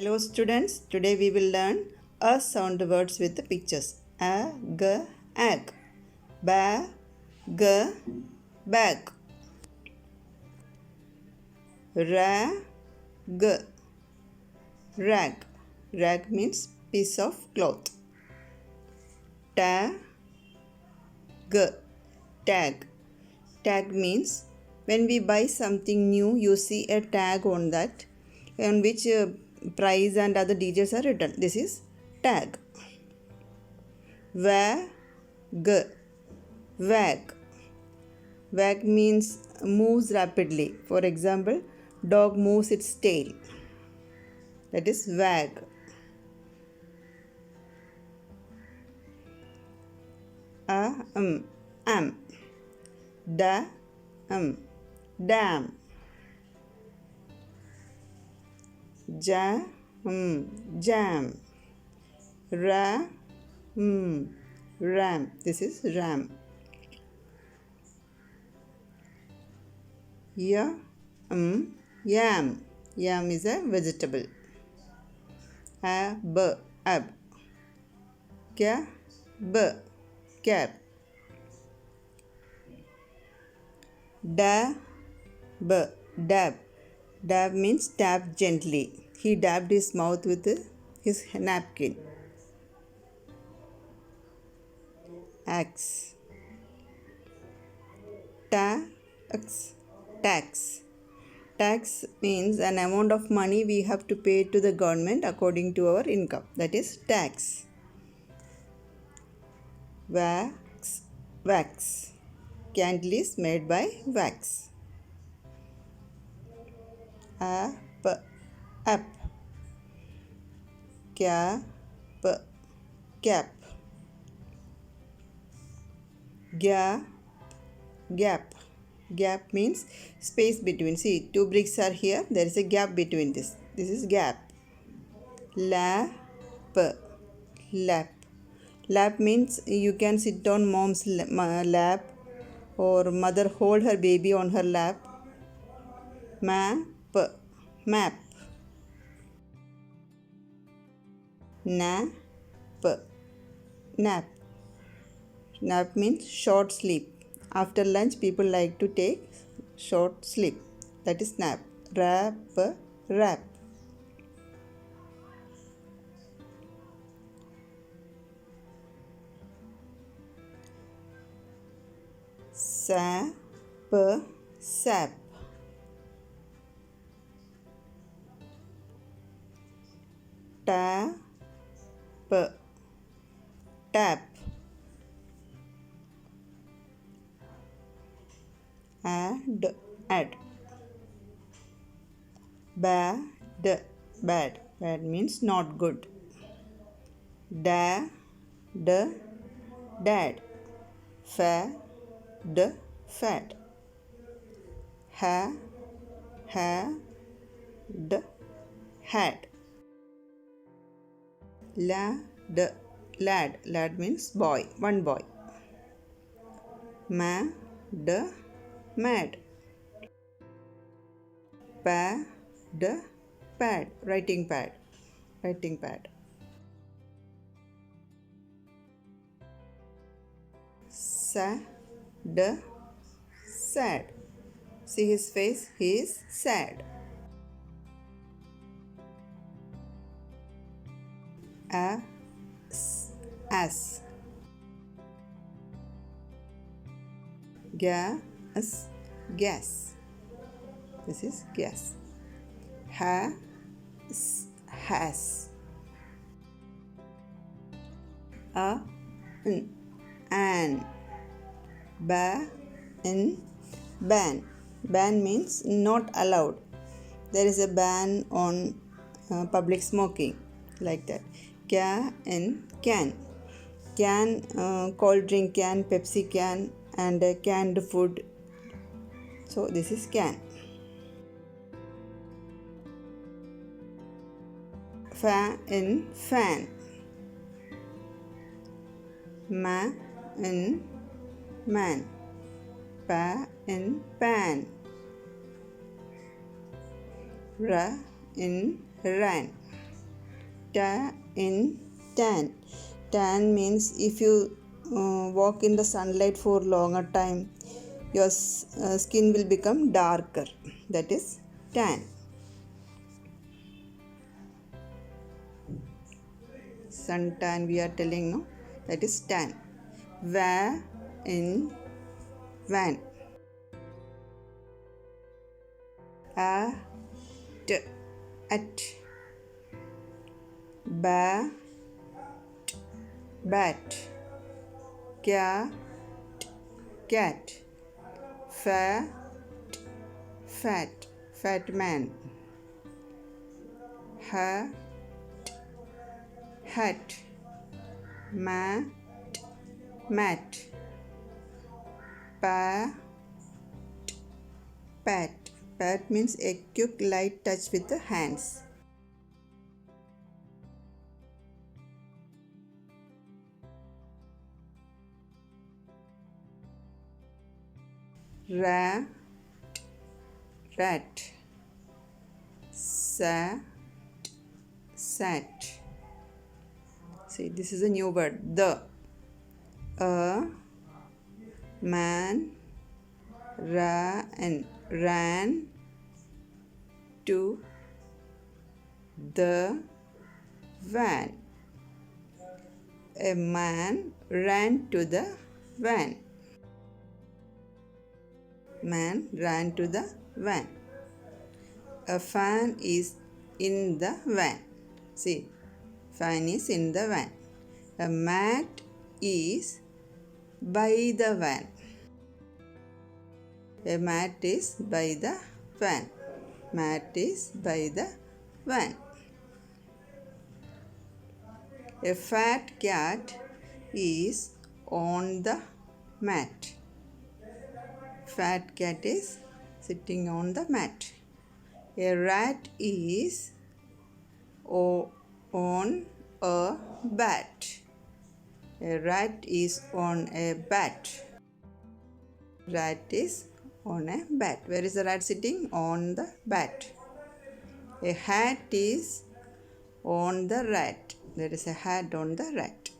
Hello students, today we will learn a sound words with the pictures. A, g, ag. Ba, g, bag. Ra, g, rag. Rag means piece of cloth. Ta, g, tag. Tag means when we buy something new, you see a tag on that on which price and other details are written. This is tag. Wag, wag. Wag means moves rapidly. For example, dog moves its tail. That is wag. Am. Dam. Jam. Ram. This is ram. Yam. Yam is a vegetable. Ab. Cab. Cap. Dab. Dab means tap gently. He dabbed his mouth with his napkin. Axe. Tax. Tax means an amount of money we have to pay to the government according to our income. That is tax. Wax. Candle is made by wax. Up. Cap. Gap means space between. See, two bricks are here. There is a gap between this. This is gap. Lap. Lap means you can sit on mom's lap or mother hold her baby on her lap. Map. Nap. Nap means short sleep. After lunch, people like to take short sleep. That is nap. Wrap. Sap. Tap. Add. Bad means not good. Dad. Fat. Hat. Lad means boy, one boy. Mad. Pad. Writing pad. Sad. See his face, he is sad. As. Gas. This is gas. Has. An. Ban. Ban means not allowed. There is a ban on public smoking, like that. Can. Cold drink can, Pepsi can, and canned food. So this is can. Fan. Man. Pan. Ran. in tan. Tan means if you walk in the sunlight for longer time, your skin will become darker. That is tan. Suntan we are telling, no, that is tan. Va in van. At. Ba bat. Cat. Fat man. Hat. Mat. Pat means a quick light touch with the hands. Rat. Sat. See, this is a new word. A man ran to the van. A man ran to the van. Man ran to the van. A fan is in the van. See, fan is in the van. A mat is by the van. A mat is by the van. Mat is by the van. A fat cat is on the mat. Fat cat is sitting on the mat. A rat is on a bat. A rat is on a bat. Rat is on a bat. Where is the rat sitting? On the bat. A hat is on the rat. There is a hat on the rat.